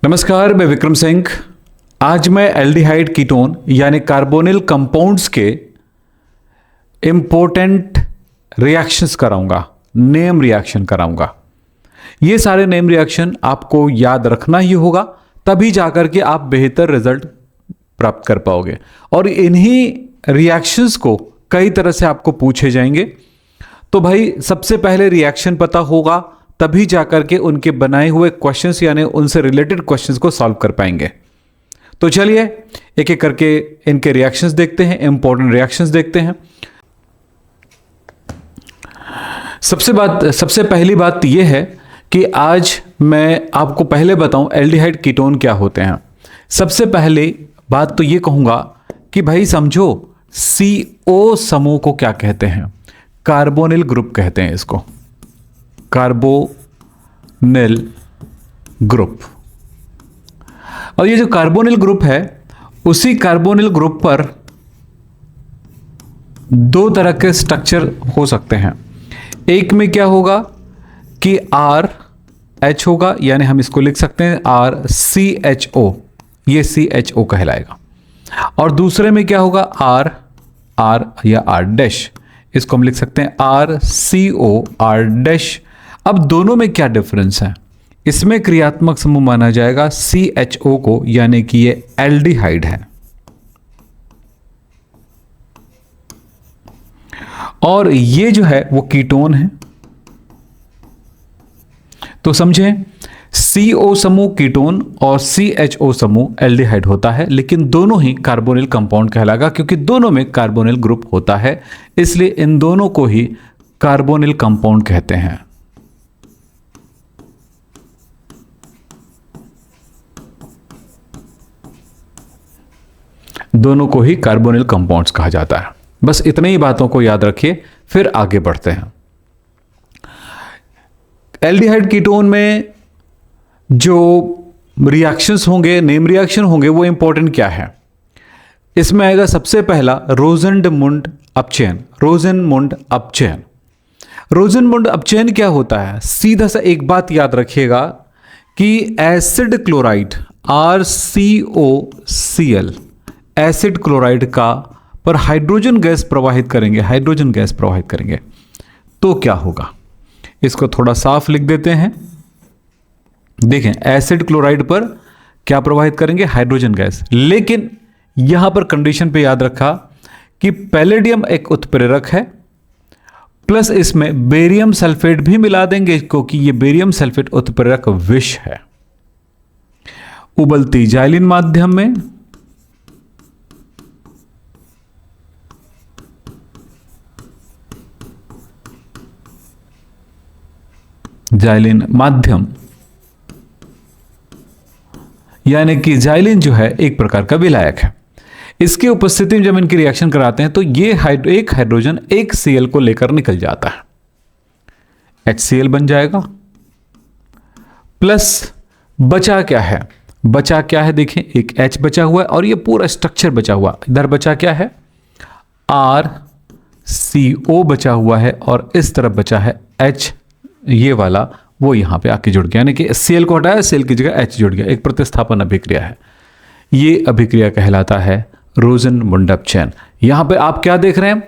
नमस्कार, मैं विक्रम सिंह। आज मैं एल्डिहाइड कीटोन यानी कार्बोनिल कंपाउंड्स के इंपॉर्टेंट रिएक्शंस कराऊंगा, नेम रिएक्शन कराऊंगा। ये सारे नेम रिएक्शन आपको याद रखना ही होगा, तभी जाकर के आप बेहतर रिजल्ट प्राप्त कर पाओगे। और इन्हीं रिएक्शंस को कई तरह से आपको पूछे जाएंगे। तो भाई सबसे पहले रिएक्शन पता होगा, तभी जाकर के उनके बनाए हुए क्वेश्चंस यानी उनसे रिलेटेड क्वेश्चंस को सॉल्व कर पाएंगे। तो चलिए एक एक करके इनके रिएक्शंस देखते हैं, इंपॉर्टेंट रिएक्शंस देखते हैं। सबसे पहली बात यह है कि आज मैं आपको पहले बताऊं एल्डिहाइड कीटोन क्या होते हैं। सबसे पहले बात तो यह कहूंगा कि भाई समझो CO समूह को क्या कहते हैं। कार्बोनिल ग्रुप कहते हैं इसको, कार्बोनिल ग्रुप। और ये जो कार्बोनिल ग्रुप है, उसी कार्बोनिल ग्रुप पर दो तरह के स्ट्रक्चर हो सकते हैं। एक में क्या होगा कि RH होगा, यानी हम इसको लिख सकते हैं RCHO, ये CHO कहलाएगा। और दूसरे में क्या होगा R या R', इसको हम लिख सकते हैं RCOR'। अब दोनों में क्या डिफरेंस है? इसमें क्रियात्मक समूह माना जाएगा CHO को, यानी कि ये एल्डिहाइड है, और ये जो है वो कीटोन है। तो समझें, CO समूह कीटोन और CHO समूह एल्डिहाइड होता है, लेकिन दोनों ही कार्बोनिल कंपाउंड कहलाएगा, क्योंकि दोनों में कार्बोनिल ग्रुप होता है, इसलिए इन दोनों को ही कार्बोनिल कंपाउंड कहते हैं। दोनों को ही कार्बोनिल कंपाउंड्स कहा जाता है। बस इतनी ही बातों को याद रखिए, फिर आगे बढ़ते हैं। एल्डिहाइड कीटोन में जो रिएक्शंस होंगे, नेम रिएक्शन होंगे, वो इंपॉर्टेंट क्या है? इसमें आएगा सबसे पहला रोज़ेनमुंड अपचयन। रोज़ेनमुंड अपचयन, रोज़ेनमुंड अपचयन क्या होता है? सीधा सा एक बात याद रखिएगा कि acid chloride RCOCl, acid chloride का पर हाइड्रोजन गैस प्रवाहित करेंगे, हाइड्रोजन गैस प्रवाहित करेंगे तो क्या होगा? इसको थोड़ा साफ लिख देते हैं। देखें, एसिड क्लोराइड पर क्या प्रवाहित करेंगे? Hydrogen gas. लेकिन यहां पर कंडीशन पे याद रखा कि पैलेडियम एक उत्प्रेरक है, प्लस इसमें बेरियम सल्फेट भी मिला देंगे, क्योंकि ये बेरियम सल्फेट उत्प्रेरक विष है। उबलती जाइलिन माध्यम में जाइलिन माध्यम, यानी कि जाइलिन जो है एक प्रकार का विलायक है। इसकी उपस्थिति में जब इनकी रिएक्शन कराते हैं तो ये एक हाइड्रोजन एक Cl को लेकर निकल जाता है, HCl बन जाएगा। प्लस बचा क्या है? बचा क्या है? देखें, एक H बचा हुआ है और ये पूरा स्ट्रक्चर बचा हुआ। इधर बचा क्या है? RCO बचा हुआ है, और इस तरफ बचा है H, ये वाला वो यहां पे आके जुड़ गया, यानी कि Cl को हटाया, Cl की जगह H जुड़ गया। एक प्रतिस्थापन अभिक्रिया है। ये अभिक्रिया कहलाता है रोज़ेनमुंड अपचयन। यहां पे आप क्या देख रहे हैं?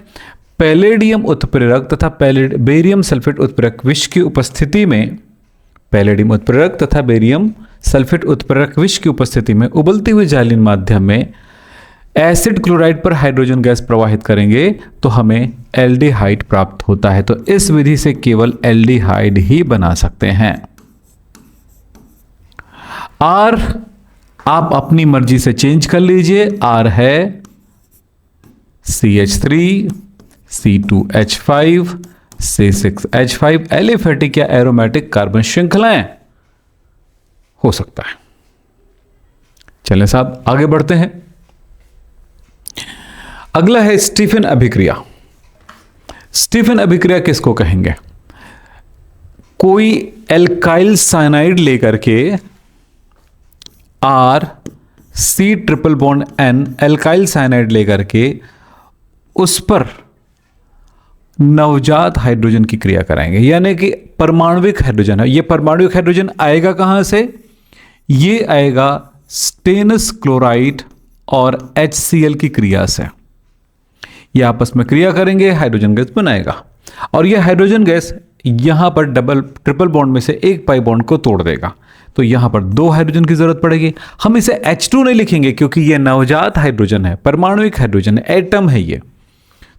पैलेडियम उत्प्रेरक तथा बेरियम सल्फेट उत्प्रेरक विष की उपस्थिति में, पैलेडियम उत्प्रेरक तथा बेरियम सल्फेट उत्प्रेरक विष की उपस्थिति में उबलती हुई जाइलिन माध्यम में एसिड क्लोराइड पर हाइड्रोजन गैस प्रवाहित करेंगे तो हमें एल्डिहाइड प्राप्त होता है। तो इस विधि से केवल एल्डिहाइड ही बना सकते हैं। R आप अपनी मर्जी से चेंज कर लीजिए। R है CH3, C2H5, C6H5, एलिफेटिक या एरोमेटिक कार्बन श्रृंखलाएं हो सकता है। चलें साहब, आगे बढ़ते हैं। अगला है स्टीफन अभिक्रिया। स्टीफन अभिक्रिया किसको कहेंगे? कोई एल्काइल साइनाइड लेकर के R⁻N एल्काइल साइनाइड लेकर के उस पर नवजात हाइड्रोजन की क्रिया कराएंगे, यानी कि परमाणविक हाइड्रोजन है। ये परमाणविक हाइड्रोजन आएगा कहां से? ये आएगा स्टेनस क्लोराइड और HCl की क्रिया से। ये आपस में क्रिया करेंगे, हाइड्रोजन गैस बनाएगा और ये हाइड्रोजन गैस यहां पर ट्रिपल बॉन्ड में से एक पाई बॉन्ड को तोड़ देगा। तो यहां पर 2 हाइड्रोजन की जरूरत पड़ेगी। हम इसे H2 नहीं लिखेंगे क्योंकि ये नवजात हाइड्रोजन है, परमाणुिक हाइड्रोजन है, एटम है ये।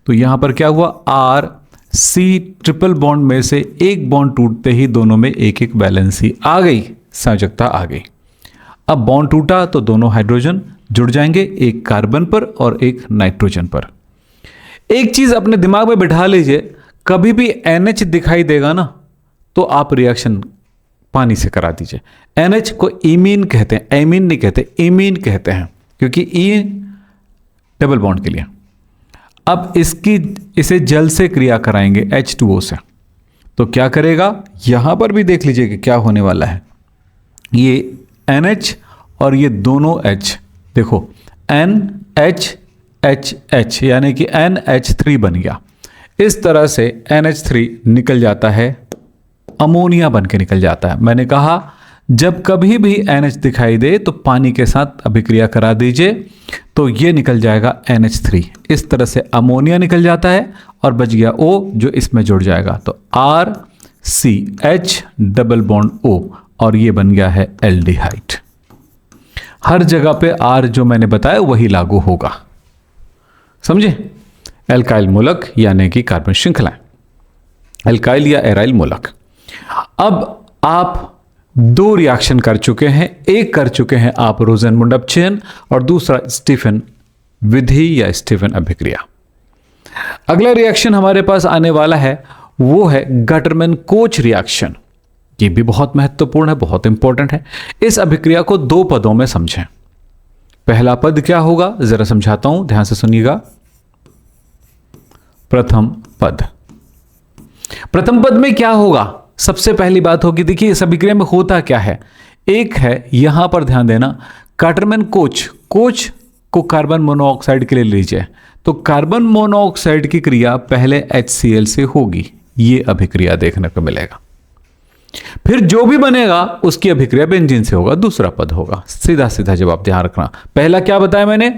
तो यहां पर क्या हुआ, RC ट्रिपल बॉन्ड में से एक बॉन्ड टूटते ही दोनों में एक एक वैलेंसी आ गई, संयोजकता आ गई। अब बॉन्ड टूटा तो दोनों हाइड्रोजन जुड़ जाएंगे, एक कार्बन पर और एक नाइट्रोजन पर। एक चीज अपने दिमाग में बिठा लीजिए, कभी भी NH दिखाई देगा ना तो आप रिएक्शन पानी से करा दीजिए। NH को इमीन कहते हैं, एमीन नहीं कहते, इमीन कहते हैं, क्योंकि ई डबल बॉन्ड के लिए। अब इसे जल से क्रिया कराएंगे H2O से, तो क्या करेगा, यहां पर भी देख लीजिए कि क्या होने वाला है। ये NH और ये दोनों H, देखो NHHH यानी कि NH3 बन गया। इस तरह से NH3 निकल जाता है, अमोनिया बन के निकल जाता है। मैंने कहा जब कभी भी NH दिखाई दे तो पानी के साथ अभिक्रिया करा दीजिए, तो ये निकल जाएगा NH3। इस तरह से अमोनिया निकल जाता है और बच गया O जो इसमें जुड़ जाएगा, तो RCH डबल बॉन्ड O और ये बन गया है एल्डिहाइड। हर जगह पे R जो मैंने बताया वही लागू होगा, समझे। एल्काइल मूलक यानी कि कार्बन श्रृंखलाएं, एल्काइल या एराइल मूलक। अब आप 2 रिएक्शन कर चुके हैं, एक कर चुके हैं आप रोज़ेनमुंड अपचयन और दूसरा स्टीफन विधि या स्टीफन अभिक्रिया। अगला रिएक्शन हमारे पास आने वाला है वो है गटरमैन कोच रिएक्शन। ये भी बहुत महत्वपूर्ण है, बहुत इंपॉर्टेंट है। इस अभिक्रिया को 2 पदों में समझें। पहला पद क्या होगा, जरा समझाता हूं, ध्यान से सुनिएगा। प्रथम पद, प्रथम पद में क्या होगा, सबसे पहली बात होगी, देखिए इस अभिक्रिया में होता क्या है। एक है, यहां पर ध्यान देना, गटरमैन कोच, कोच को कार्बन मोनोऑक्साइड के लिए लीजिए, तो कार्बन मोनोऑक्साइड की क्रिया पहले HCl से होगी, ये अभिक्रिया देखने को मिलेगा। फिर जो भी बनेगा उसकी अभिक्रिया बेंजीन से होगा, दूसरा पद होगा। सीधा सीधा जवाब ध्यान रखना। पहला क्या बताया मैंने,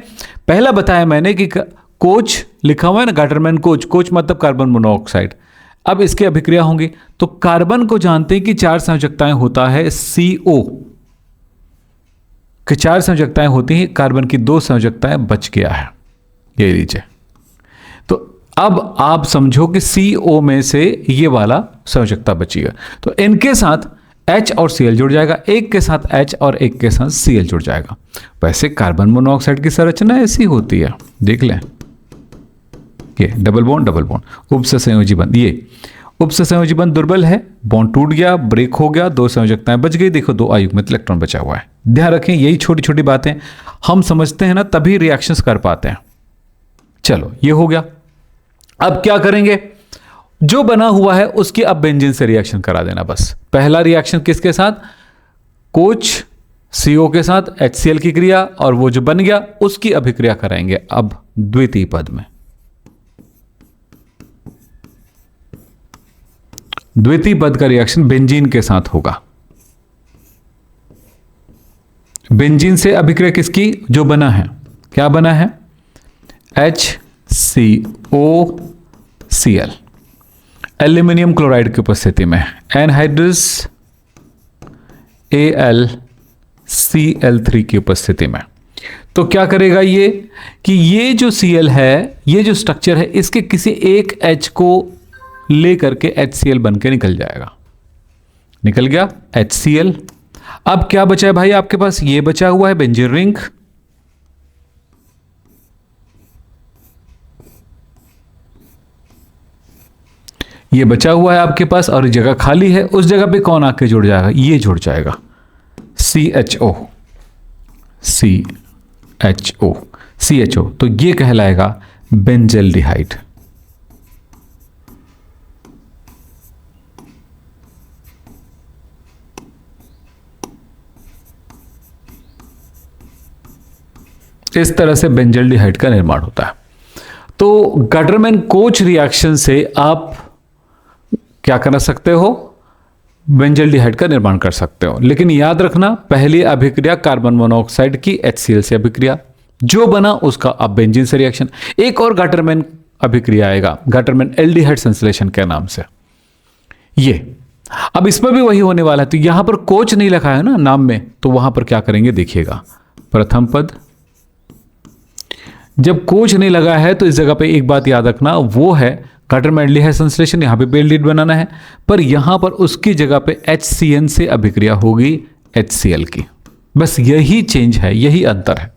पहला बताया मैंने कि कोच लिखा हुआ है ना, गटरमैन कोच, कोच मतलब कार्बन मोनोऑक्साइड। अब इसकी अभिक्रिया होंगी, तो कार्बन को जानते हैं कि 4 संयोजकताएं होता है CO कि 4 संयोजकताएं होती हैं, कार्बन की 2 संयोजकताएं बच गया है, ये लीजिए। तो अब आप समझो कि CO में से ये वाला संयोजकता बची है, तो इनके साथ H और Cl जुड़ जाएगा, एक के साथ H और एक के साथ Cl जुड़ जाएगा। वैसे कार्बन मोनोऑक्साइड की संरचना ऐसी होती है, देख लें, ये डबल बॉन्ड उपसंयोजी बंध, ये उपसंयोजी बंध दुर्बल है, बॉन्ड टूट गया, ब्रेक हो गया, 2 संयोजकताएं बच गई, देखो 2 अयुग्मित इलेक्ट्रॉन बचा हुआ है। ध्यान रखें, यही छोटी छोटी बातें हम समझते हैं ना, तभी रिएक्शंस कर पाते हैं। चलो ये हो गया। अब क्या करेंगे, जो बना हुआ है उसकी अब बेंजीन से रिएक्शन करा देना बस। पहला रिएक्शन किसके साथ, कोच CO के साथ HCl की क्रिया, और वो जो बन गया उसकी अभिक्रिया कराएंगे अब द्वितीय पद में। द्वितीय पद का रिएक्शन बेंजीन के साथ होगा। बेंजीन से अभिक्रिया किसकी, जो बना है, क्या बना है, HCOCl एल्यूमिनियम क्लोराइड की उपस्थिति में, एनहाइड्रस AlCl3 की उपस्थिति में। तो क्या करेगा ये कि ये जो Cl है, ये जो स्ट्रक्चर है, इसके किसी एक H को लेकर के HCl बन के निकल जाएगा, निकल गया HCl। अब क्या बचा है भाई आपके पास, ये बचा हुआ है बेंजीन रिंग, ये बचा हुआ है आपके पास, और जगह खाली है, उस जगह पे कौन आके जुड़ जाएगा, ये जुड़ जाएगा CHO, तो ये कहलाएगा बेंजल्डिहाइड। इस तरह से बेंजल्डिहाइड का निर्माण होता है। तो गटरमैन कोच रिएक्शन से आप क्या कर सकते हो, बेंजल्डिहाइड का निर्माण कर सकते हो। लेकिन याद रखना, पहली अभिक्रिया कार्बन मोनोऑक्साइड की HCl से अभिक्रिया, जो बना उसका अब बेंजीन से रिएक्शन। एक और गाटरमैन अभिक्रिया आएगा, गाटरमैन एल्डिहाइड संश्लेषण के नाम से। ये अब इसमें भी वही होने वाला है। तो यहां पर कोच नहीं लिखा है ना नाम में, तो वहां पर क्या करेंगे देखिएगा। प्रथम पद, जब कोच नहीं लगा है तो इस जगह पे एक बात याद रखना, वो है गाटरमैन एल्डिहाइड संश्लेषण, यहां पे एल्डिहाइड बनाना है, पर यहां पर उसकी जगह पे HCN से अभिक्रिया होगी HCl की। बस यही चेंज है, यही अंतर है।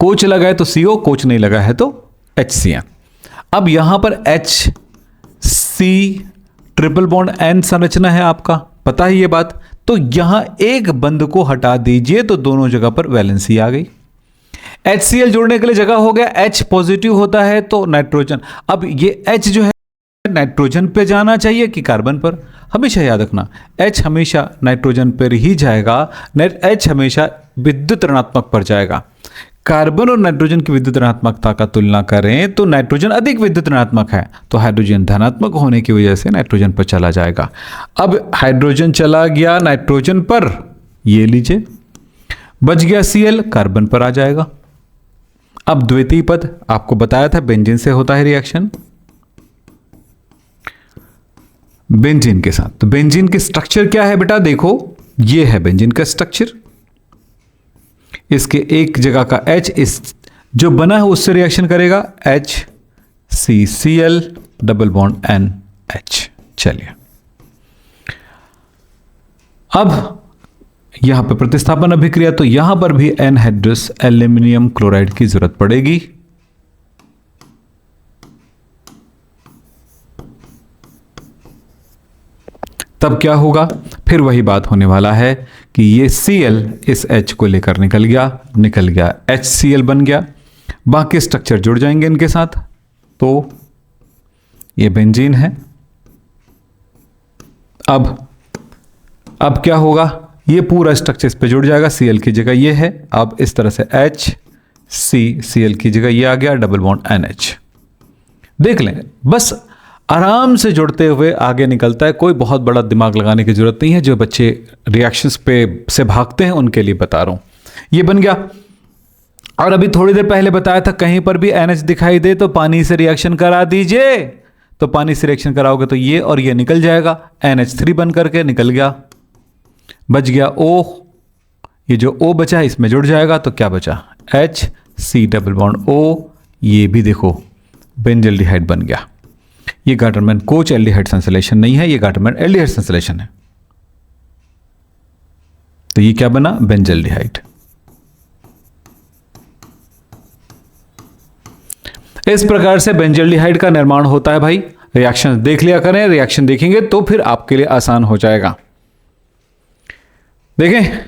कोच लगा है तो CO, कोच नहीं लगा है तो HCN। अब यहां पर HC ट्रिपल बॉन्ड N संरचना है, आपका पता है ये बात। तो यहां एक बंद को हटा दीजिए तो दोनों जगह पर वैलेंसी आ गई। HCl जोड़ने के लिए जगह हो गया, H पॉजिटिव होता है तो नाइट्रोजन। अब ये H जो है नाइट्रोजन पे जाना चाहिए कि कार्बन पर, हमेशा याद रखना H हमेशा नाइट्रोजन पर ही जाएगा। H हमेशा विद्युत ऋणात्मक पर जाएगा। कार्बन और नाइट्रोजन की विद्युत ऋणात्मकता का तुलना करें तो नाइट्रोजन अधिक विद्युत ऋणात्मक है, तो हाइड्रोजन धनात्मक होने की वजह से नाइट्रोजन पर चला जाएगा। अब हाइड्रोजन चला गया नाइट्रोजन पर, ये लीजिए बच गया Cl, कार्बन पर आ जाएगा। अब द्वितीय पद आपको बताया था बेंजीन से होता है रिएक्शन, बेंजीन के साथ। तो बेंजीन की स्ट्रक्चर क्या है बेटा, देखो ये है बेंजीन का स्ट्रक्चर। इसके एक जगह का H इस जो बना है उससे रिएक्शन करेगा, HCCl डबल बॉन्ड NH। चलिए अब यहां पर प्रतिस्थापन अभिक्रिया, तो यहां पर भी एनहाइड्रस एल्यूमिनियम क्लोराइड की जरूरत पड़ेगी। तब क्या होगा, फिर वही बात होने वाला है कि ये Cl इस H को लेकर निकल गया HCl बन गया। बाकी स्ट्रक्चर जुड़ जाएंगे इनके साथ, तो ये बेंजीन है। अब क्या होगा, ये पूरा स्ट्रक्चर इस पे जुड़ जाएगा। Cl की जगह ये है, अब इस तरह से HCCl की जगह ये आ गया, डबल बॉन्ड NH। देख लें, बस आराम से जुड़ते हुए आगे निकलता है, कोई बहुत बड़ा दिमाग लगाने की जरूरत नहीं है। जो बच्चे रिएक्शंस पे से भागते हैं उनके लिए बता रहा हूं। ये बन गया। और अभी थोड़ी देर पहले बताया था, कहीं पर भी NH दिखाई दे तो पानी से रिएक्शन करा दीजिए। तो पानी से रिएक्शन कराओगे तो ये और ये निकल जाएगा, NH3 बन करके निकल गया, बच गया O। ये जो O बचा है इसमें जुड़ जाएगा, तो क्या बचा, HC डबल बॉन्ड O। ये भी देखो बेंजल्डिहाइड बन गया। ये गाटरमैन कोच एल्डिहाइड संश्लेषण नहीं है, ये गाटरमैन एल्डिहाइड संश्लेषण है। तो ये क्या बना, बेंजल्डिहाइड। इस प्रकार से बेंजल्डिहाइड का निर्माण होता है भाई। रिएक्शन देख लिया करें, रिएक्शन देखेंगे तो फिर आपके लिए आसान हो जाएगा। देखें,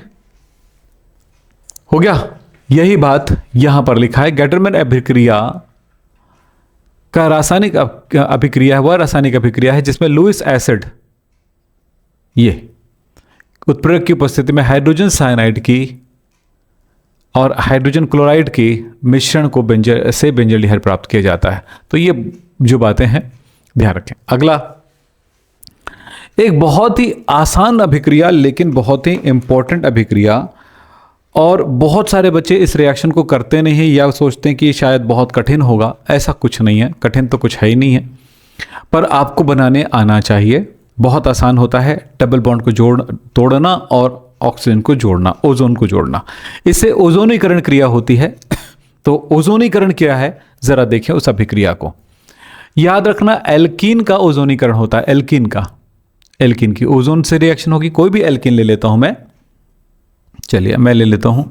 हो गया। यही बात यहां पर लिखा है, गाटरमैन अभिक्रिया का रासायनिक अभिक्रिया है, वह रासायनिक अभिक्रिया है जिसमें लुईस एसिड, ये उत्प्रेरक की उपस्थिति में हाइड्रोजन साइनाइड की और हाइड्रोजन क्लोराइड की मिश्रण को बेंजल्डिहाइड प्राप्त किया जाता है। तो ये जो बातें हैं ध्यान रखें। अगला एक बहुत ही आसान अभिक्रिया लेकिन बहुत ही इंपॉर्टेंट अभिक्रिया, और बहुत सारे बच्चे इस रिएक्शन को करते नहीं हैं या सोचते हैं कि शायद बहुत कठिन होगा। ऐसा कुछ नहीं है, कठिन तो कुछ है ही नहीं है, पर आपको बनाने आना चाहिए। बहुत आसान होता है, डबल बॉन्ड को तोड़ना और ऑक्सीजन को जोड़ना, ओजोन को जोड़ना, इससे ओजोनीकरण क्रिया होती है। तो ओजोनीकरण क्या है जरा देखें उस अभिक्रिया को। याद रखना, एल्कीन का ओजोनीकरण होता है, एल्कीन की ओजोन से रिएक्शन होगी। कोई भी एल्कीन ले लेता हूं मैं, चलिए मैं ले लेता हूं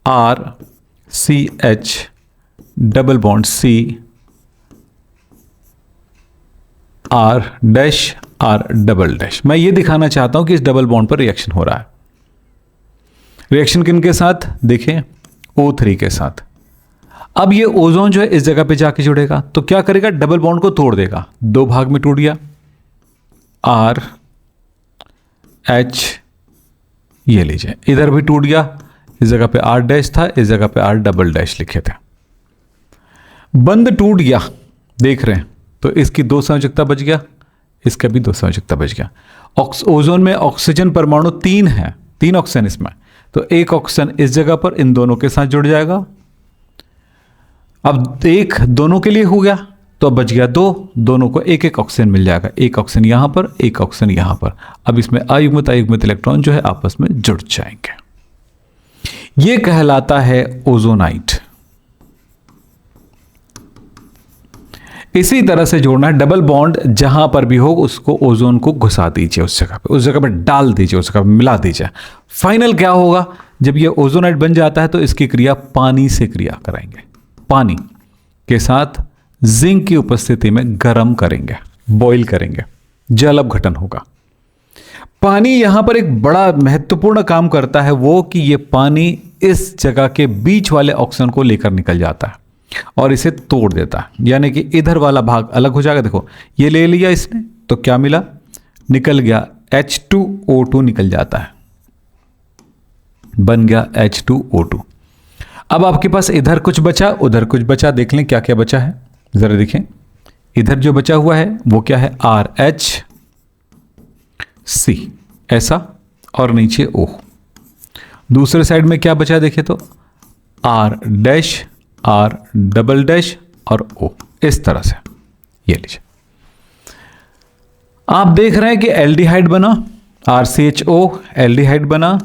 RCH double bond C R dash R double dash. मैं ये दिखाना चाहता हूं कि इस डबल बॉन्ड पर रिएक्शन हो रहा है। रिएक्शन किन के साथ, देखें O3 के साथ। अब ये ओजोन जो है इस जगह पे जाके जुड़ेगा, तो क्या करेगा, डबल बॉन्ड को तोड़ देगा, दो भाग में टूट गया। RH ये लीजिए, इधर भी टूट गया, इस जगह पे R डैश था, इस जगह पे R डबल डैश लिखे थे। बंद टूट गया, देख रहे हैं, तो इसकी दो संयोजकता बच गया, इसका भी दो संयोजकता बच गया। ओजोन में ऑक्सीजन परमाणु 3 है, 3 ऑक्सीजन इसमें, तो एक ऑक्सीजन इस जगह पर इन दोनों के साथ जुड़ जाएगा। अब एक दोनों के लिए हो गया तो अब बच गया 2, दोनों को एक एक ऑक्सीजन मिल जाएगा, एक ऑक्सीजन यहां पर, एक ऑक्सीजन यहां पर। अब इसमें अयुग्मित अयुग्मित इलेक्ट्रॉन जो है आपस में जुड़ जाएंगे। यह कहलाता है ओजोनाइट। इसी तरह से जोड़ना है, डबल बॉन्ड जहां पर भी हो उसको ओजोन को घुसा दीजिए, उस जगह पर डाल दीजिए, उस जगह पर मिला दीजिए। फाइनल क्या होगा, जब ये ओजोनाइट बन जाता है तो इसकी क्रिया पानी से क्रिया कराएंगे, पानी के साथ जिंक की उपस्थिति में गर्म करेंगे, बॉईल करेंगे, जल अपघटन होगा। पानी यहां पर एक बड़ा महत्वपूर्ण काम करता है, वो कि ये पानी इस जगह के बीच वाले ऑक्सीजन को लेकर निकल जाता है और इसे तोड़ देता है, यानी कि इधर वाला भाग अलग हो जाएगा। देखो ये ले लिया इसने तो क्या मिला, निकल गया H2O2 निकल जाता है, बन गया H2O2। अब आपके पास इधर कुछ बचा, उधर कुछ बचा, देख लें क्या क्या बचा है, जरा देखें। इधर जो बचा हुआ है वो क्या है, RHC ऐसा, और नीचे O। दूसरे साइड में क्या बचा देखें तो R dash, R double dash और O, इस तरह से। ये लीजिए, आप देख रहे हैं कि एल्डिहाइड बना, RCHO एल्डिहाइड बना,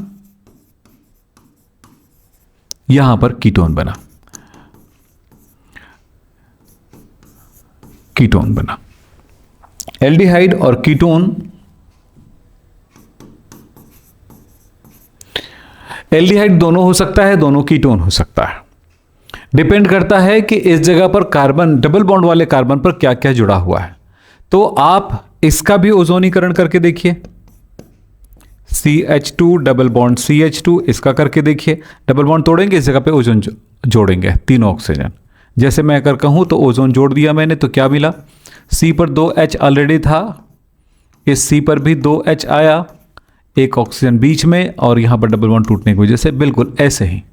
यहां पर कीटोन बना, कीटोन बना। एल्डिहाइड और कीटोन, एल्डिहाइड दोनों हो सकता है, दोनों कीटोन हो सकता है, डिपेंड करता है कि इस जगह पर कार्बन, डबल बॉन्ड वाले कार्बन पर क्या क्या जुड़ा हुआ है। तो आप इसका भी ओजोनीकरण करके देखिए, CH2 डबल बॉन्ड CH2, इसका करके देखिए, डबल बॉन्ड तोड़ेंगे, इस जगह पे ओजोन जोड़ेंगे, तीनों ऑक्सीजन। जैसे मैं अगर कहूं तो ओजोन जोड़ दिया मैंने, तो क्या मिला, C पर 2H ऑलरेडी था, इस C पर भी 2H आया, एक ऑक्सीजन बीच में, और यहां पर डबल बॉन्ड टूटने की वजह से बिल्कुल ऐसे ही।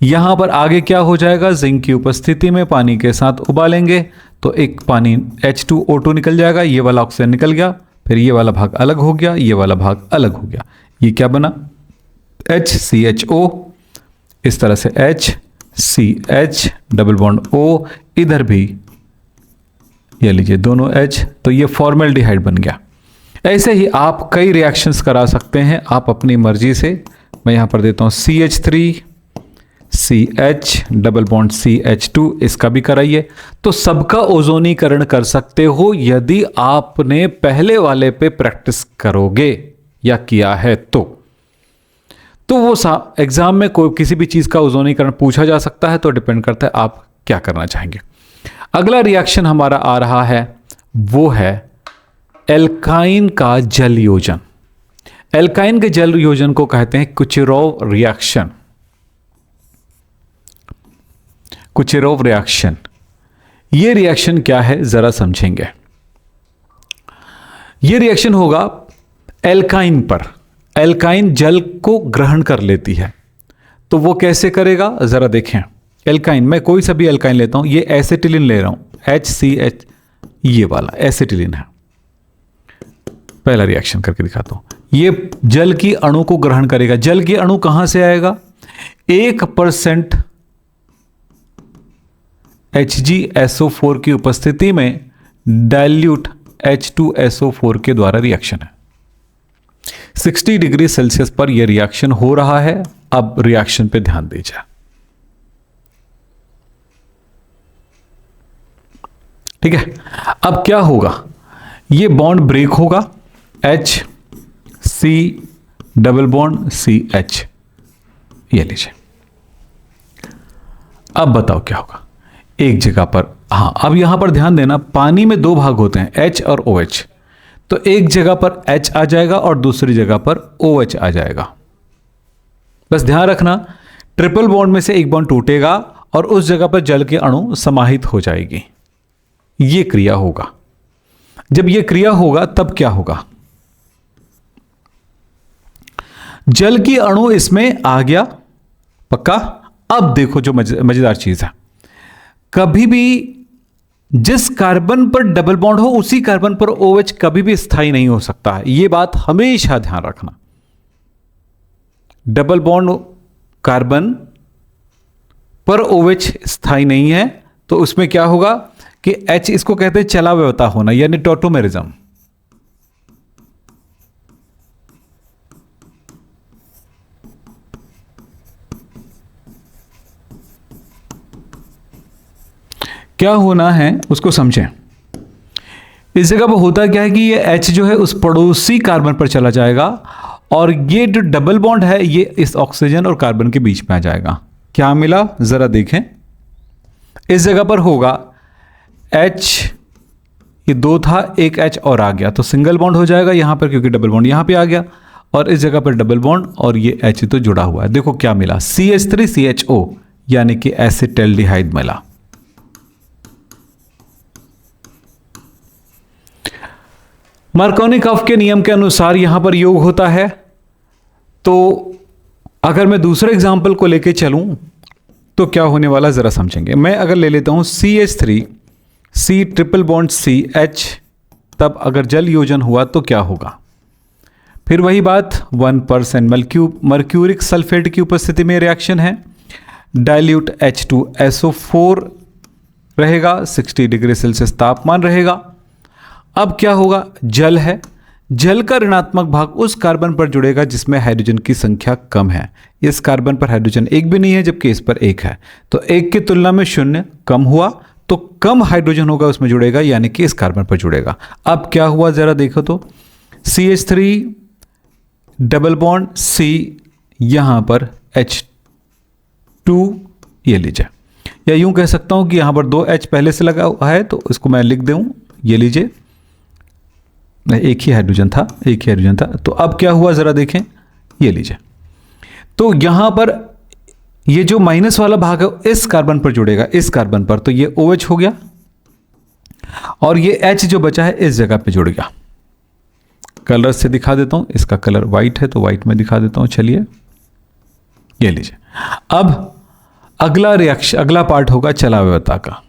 यहां पर आगे क्या हो जाएगा, जिंक की उपस्थिति में पानी के साथ उबालेंगे तो एक पानी H2O2 निकल जाएगा, ये वाला ऑक्सीजन निकल गया, फिर ये वाला भाग अलग हो गया, ये वाला भाग अलग हो गया, ये क्या बना, HCHO, इस तरह से HCH डबल बॉन्ड O, इधर भी ये लीजिए दोनों H, तो ये फॉर्मेल्डिहाइड बन गया। ऐसे ही आप कई रिएक्शंस करा सकते हैं आप अपनी मर्जी से। मैं यहां पर देता हूं CH3 CH double bond CH2, इसका भी कराइए, तो सबका ओजोनीकरण कर सकते हो यदि आपने पहले वाले पे प्रैक्टिस करोगे या किया है तो वो एग्जाम में कोई किसी भी चीज का ओजोनीकरण पूछा जा सकता है, तो डिपेंड करता है आप क्या करना चाहेंगे। अगला रिएक्शन हमारा आ रहा है, वो है एल्काइन का जल योजन। एल्काइन के जल योजन को कहते हैं कुचेरोव रिएक्शन। कुचेरोव रिएक्शन, ये रिएक्शन क्या है जरा समझेंगे। ये रिएक्शन होगा एल्काइन पर, एल्काइन जल को ग्रहण कर लेती है, तो वो कैसे करेगा जरा देखें। एल्काइन, मैं कोई सा भी एल्काइन लेता हूं, ये एसिटिलिन ले रहा हूं, HCH, ये वाला एसिटिलिन है। पहला रिएक्शन करके दिखाता हूं, ये जल की अणु को ग्रहण करेगा। जल की अणु कहां से आएगा, 1% HgSO4 की उपस्थिति में डाइल्यूट H2SO4 के द्वारा रिएक्शन है। 60 डिग्री सेल्सियस पर यह रिएक्शन हो रहा है। अब रिएक्शन पे ध्यान दीजिए, ठीक है। अब क्या होगा, यह बॉन्ड ब्रेक होगा, HC डबल बॉन्ड CH, ये लीजिए। अब बताओ क्या होगा, एक जगह पर, हाँ अब यहां पर ध्यान देना, पानी में 2 भाग होते हैं, H और OH, तो एक जगह पर H आ जाएगा और दूसरी जगह पर OH आ जाएगा। बस ध्यान रखना, ट्रिपल बॉन्ड में से एक बॉन्ड टूटेगा और उस जगह पर जल की अणु समाहित हो जाएगी। यह क्रिया होगा। जब यह क्रिया होगा तब क्या होगा, जल की अणु इसमें आ गया, पक्का। अब देखो जो मजेदार चीज है, कभी भी जिस कार्बन पर डबल बॉन्ड हो उसी कार्बन पर OH कभी भी स्थायी नहीं हो सकता है। यह बात हमेशा ध्यान रखना। डबल बॉन्ड कार्बन पर OH स्थायी नहीं है तो उसमें क्या होगा कि H, इसको कहते हैं चलाव्यता होना, यानी टॉटोमेरिज्म। क्या होना है उसको समझें। इस जगह पर होता क्या है कि ये H जो है उस पड़ोसी कार्बन पर चला जाएगा और ये जो डबल बॉन्ड है ये इस ऑक्सीजन और कार्बन के बीच में आ जाएगा। क्या मिला जरा देखें। इस जगह पर होगा H, ये 2 था, एक H और आ गया तो सिंगल बॉन्ड हो जाएगा यहां पर, क्योंकि डबल बॉन्ड यहां पे आ गया और इस जगह पर डबल बॉन्ड और ये H तो जुड़ा हुआ है। देखो क्या मिला, CH3CHO यानी कि एसिटाल्डिहाइड मिला। मार्कोनी-कफ के नियम के अनुसार यहां पर योग होता है। तो अगर मैं दूसरे एग्जाम्पल को लेके चलूं तो क्या होने वाला जरा समझेंगे। मैं अगर ले लेता हूं CH3 C triple bond CH, तब अगर जल योजन हुआ तो क्या होगा। फिर वही बात, 1% मर्क्यूरिक सल्फेट की उपस्थिति में रिएक्शन है। डाइल्यूट H2SO4 रहेगा, 60 डिग्री सेल्सियस तापमान रहेगा। अब क्या होगा, जल है, जल का ऋणात्मक भाग उस कार्बन पर जुड़ेगा जिसमें हाइड्रोजन की संख्या कम है। इस कार्बन पर हाइड्रोजन एक भी नहीं है जबकि इस पर एक है, तो एक की तुलना में 0 कम हुआ तो कम हाइड्रोजन होगा उसमें जुड़ेगा, यानी कि इस कार्बन पर जुड़ेगा। अब क्या हुआ जरा देखो तो, CH3 डबल बॉन्ड C, यहां पर H2, ये लीजिए, या यूं कह सकता हूं कि यहां पर 2 H पहले से लगा हुआ है तो इसको मैं लिख दूं, ये लीजिए, एक ही हाइड्रोजन था। तो अब क्या हुआ जरा देखें, ये लीजिए, तो यहां पर ये जो माइनस वाला भाग है इस कार्बन पर जुड़ेगा, इस कार्बन पर, तो ये OH हो गया और ये H जो बचा है इस जगह पे जुड़ गया। कलर से दिखा देता हूं, इसका कलर वाइट है तो वाइट में दिखा देता हूं। चलिए ये लीजिए। अब अगला रिएक्शन, अगला पार्ट होगा चलाव्यता का।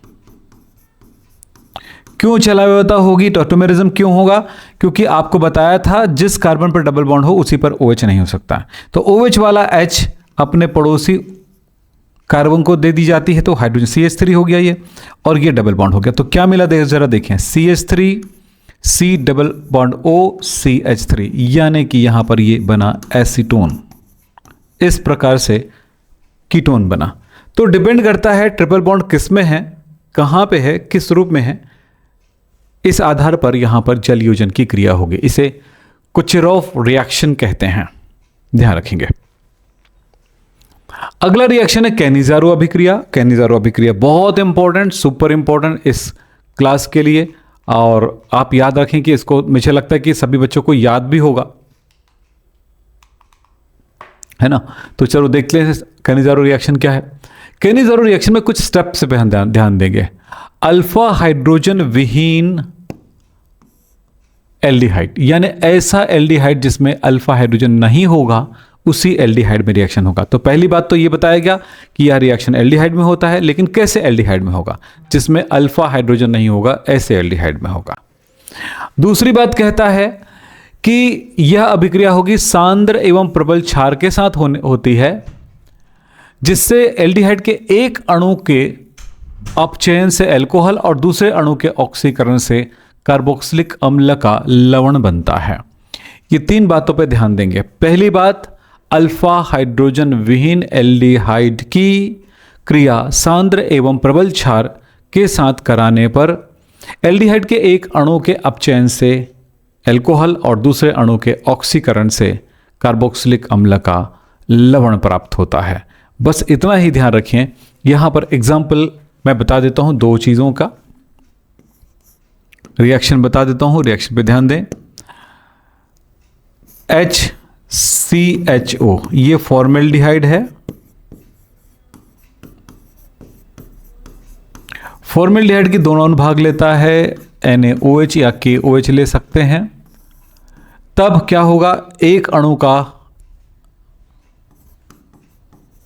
क्यों चलाव्यता होगी, टॉटोमेरिज्म क्यों होगा, क्योंकि आपको बताया था जिस कार्बन पर डबल बॉन्ड हो उसी पर OH नहीं हो सकता। तो OH वाला H अपने पड़ोसी कार्बन को दे दी जाती है तो हाइड्रोजन CH3 हो गया ये, और ये डबल बॉन्ड हो गया। तो क्या मिला जरा देखें, CH3 C double bond O CH3, यानी कि यहां पर ये बना एसीटोन। इस प्रकार से कीटोन बना। तो डिपेंड करता है ट्रिपल बॉन्ड किस में है, कहां पे है, किस रूप में है, इस आधार पर यहां पर जल योजन की क्रिया होगी। इसे कुचेरोव रिएक्शन कहते हैं, ध्यान रखेंगे। अगला रिएक्शन है कैनिज़ारो अभिक्रिया। कैनिज़ारो अभिक्रिया बहुत इंपॉर्टेंट, सुपर इंपॉर्टेंट इस क्लास के लिए, और आप याद रखें कि इसको मुझे लगता है कि सभी बच्चों को याद भी होगा, है ना। तो चलो देखते हैं कैनिज़ारो रिएक्शन क्या है। कैनिज़ारो रिएक्शन में कुछ स्टेप्स पे ध्यान देंगे। अल्फा हाइड्रोजन विहीन एल्डिहाइड, यानी ऐसा एल्डिहाइड जिसमें अल्फा हाइड्रोजन नहीं होगा उसी एल्डिहाइड में रिएक्शन होगा। तो पहली बात तो ये बताया गया कि यह रिएक्शन एल्डिहाइड में होता है, लेकिन कैसे एल्डिहाइड में होगा, जिसमें अल्फा हाइड्रोजन नहीं होगा, ऐसे एल्डिहाइड में होगा। दूसरी बात कहता है कि यह अभिक्रिया होगी सांद्र एवं प्रबल क्षार के साथ होती है, जिससे एल्डिहाइड के एक अणु के अपचयन से अल्कोहल और दूसरे अणु के ऑक्सीकरण से कार्बोक्सिलिक अम्ल का लवण बनता है। ये 3 बातों पर ध्यान देंगे। पहली बात, अल्फा हाइड्रोजन विहीन एल्डिहाइड की क्रिया सांद्र एवं प्रबल क्षार के साथ कराने पर एल्डिहाइड के एक अणु के अपचयन से अल्कोहल और दूसरे अणु के ऑक्सीकरण से कार्बोक्सिलिक अम्ल का लवण प्राप्त होता है। बस इतना ही ध्यान रखें। यहां पर एग्जाम्पल मैं बता देता हूं 2 चीजों का, रिएक्शन बता देता हूं, रिएक्शन पे ध्यान दें। HCHO ये फॉर्मेल्डिहाइड है। फॉर्मेल्डिहाइड की दोनों अनुभाग लेता है, NaOH या KOH ले सकते हैं। तब क्या होगा, एक अणु का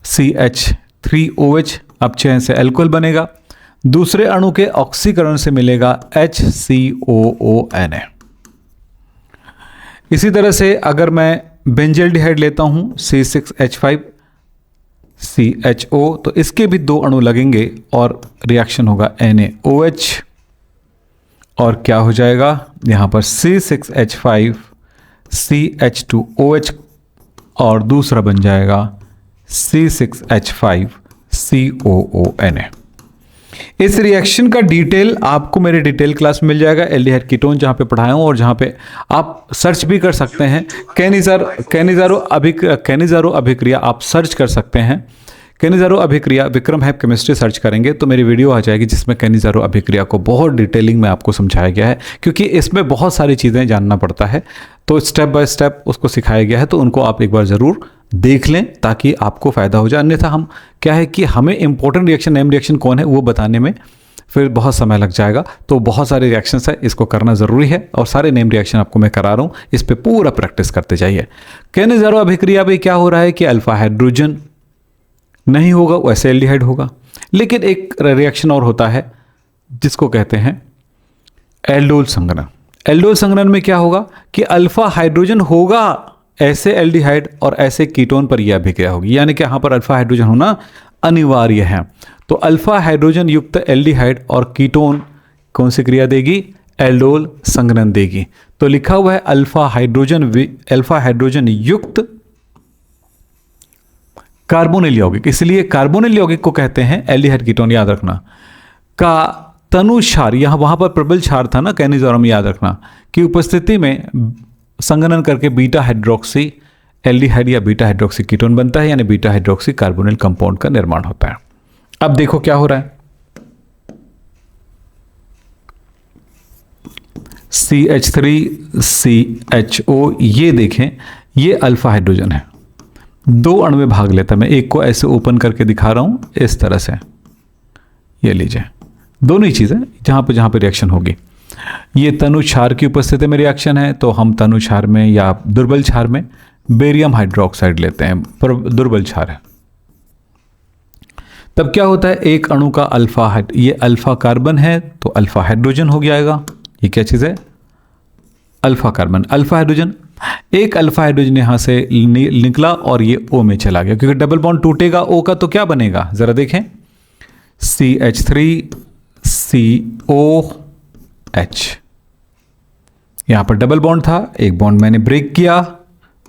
CH3OH अपचयन से अल्कोहल बनेगा, दूसरे अणु के ऑक्सीकरण से मिलेगा HCOONA। इसी तरह से अगर मैं बेंजल्डिहाइड लेता हूं C6H5CHO, तो इसके भी 2 अणु लगेंगे और रिएक्शन होगा NaOH, और क्या हो जाएगा यहां पर C6H5CH2OH और दूसरा बन जाएगा C6H5COONA। इस रिएक्शन का डिटेल आपको मेरे डिटेल क्लास में मिल जाएगा, एल्डिहाइड कीटोन, जहाँ पे पढ़ाया हूँ और जहाँ पे आप सर्च भी कर सकते हैं। कैनिज़ारो अभिक्रिया आप सर्च कर सकते हैं। कैनिज़ारो अभिक्रिया विक्रम हैप केमिस्ट्री सर्च करेंगे तो मेरी वीडियो आ जाएगी जिसमें कैनिज़ारो अभिक्रिया को बहुत डिटेलिंग में आपको समझाया गया है, क्योंकि इसमें बहुत सारी चीज़ें जानना पड़ता है, तो स्टेप बाय स्टेप उसको सिखाया गया है। तो उनको आप एक बार ज़रूर देख लें ताकि आपको फ़ायदा हो जाए। अन्यथा हम क्या है कि हमें इंपॉर्टेंट रिएक्शन, नेम रिएक्शन कौन है वो बताने में फिर बहुत समय लग जाएगा। तो बहुत सारे रिएक्शंस है, इसको करना ज़रूरी है और सारे नेम रिएक्शन आपको मैं करा रहा हूँ, इस पर पूरा प्रैक्टिस करते जाइए। कैनिज़ारो अभिक्रिया में क्या हो रहा है कि अल्फा हाइड्रोजन नहीं होगा, वैसे एल्डिहाइड होगा। लेकिन एक रिएक्शन और होता है जिसको कहते हैं एल्डोल संघनन। एल्डोल संघनन में क्या होगा कि अल्फा हाइड्रोजन होगा ऐसे एल्डिहाइड और ऐसे कीटोन पर यह अभिक्रिया होगी, यानी कि यहाँ पर अल्फा हाइड्रोजन होना अनिवार्य है। तो अल्फा हाइड्रोजन युक्त एल्डिहाइड और कीटोन कौन सी क्रिया देगी? एल्डोल संघनन देगी। तो लिखा हुआ है अल्फा हाइड्रोजन युक्त कार्बोनिल यौगिक, इसलिए कार्बोनिल यौगिक को कहते हैं एल्डिहाइड कीटोन, याद रखना। का तनु क्षार, यहाँ वहाँ पर प्रबल क्षार था ना कैनिज़ारो में, याद रखना कि उपस्थिति में संघनन करके बीटा हाइड्रोक्सी एल्डिहाइड या बीटा हाइड्रोक्सी कीटोन बनता है, यानी बीटा हाइड्रोक्सी कार्बोनिल कंपाउंड का निर्माण होता है। अब देखो क्या हो रहा है, CH3CHO, ये देखें ये अल्फा हाइड्रोजन है, 2 अणु में भाग लेता है। मैं एक को ऐसे ओपन करके दिखा रहा हूं इस तरह से, ये लीजिए, दोनों ही चीज़ें जहाँ पे रिएक्शन होगी। ये तनु क्षार की उपस्थिति में रिएक्शन है, तो हम तनु क्षार में या दुर्बल क्षार में बेरियम हाइड्रोक्साइड लेते हैं, पर दुर्बल क्षार है। तब क्या होता है, एक अणु का ये अल्फा कार्बन है तो अल्फा हाइड्रोजन हो जाएगा। ये क्या चीज़ है? Alpha carbon, alpha hydrogen. एक अल्फा हाइड्रोजन यहां से निकला और ये O में चला गया, क्योंकि डबल बॉन्ड टूटेगा O का, तो क्या बनेगा जरा देखें, CH3COH। यहां पर डबल बॉन्ड था, एक बॉन्ड मैंने ब्रेक किया,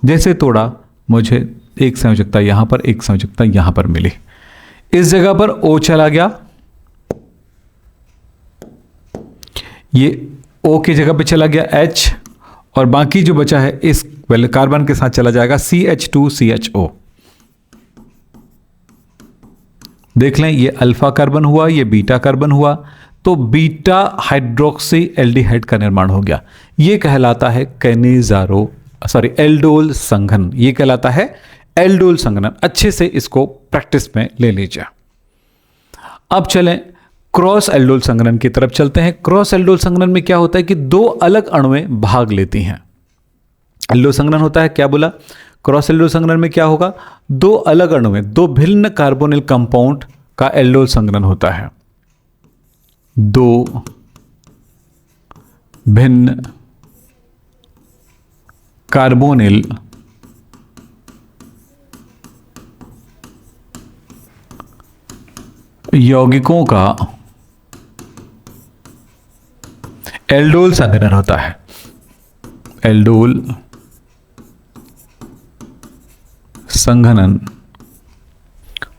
जैसे तोड़ा मुझे एक संयोजकता यहां पर, एक संयोजकता यहां पर मिली। इस जगह पर O चला गया, ये O की जगह पे चला गया H, और बाकी जो बचा है इस कार्बन के साथ चला जाएगा CH2CHO। देख लें, ये अल्फा कार्बन हुआ, ये बीटा कार्बन हुआ, तो बीटा हाइड्रोक्सी एल्डिहाइड का निर्माण हो गया। ये कहलाता है एल्डोल संघनन। ये कहलाता है एल्डोल संघनन। अच्छे से इसको प्रैक्टिस में ले लीजिए। अब चलें क्रॉस एल्डोल संघनन की तरफ चलते हैं। क्रॉस एल्डोल संघनन में क्या होता है कि 2 अलग अणुएं भाग लेती हैं। एल्डोल संघनन होता है, क्या बोला, क्रॉस एल्डोल संघनन में क्या होगा, 2 अलग अणुएं, 2 भिन्न कार्बोनिल कंपाउंड का एल्डोल संघनन होता है। 2 भिन्न कार्बोनिल यौगिकों का एल्डोल संघनन होता है। एल्डोल संघनन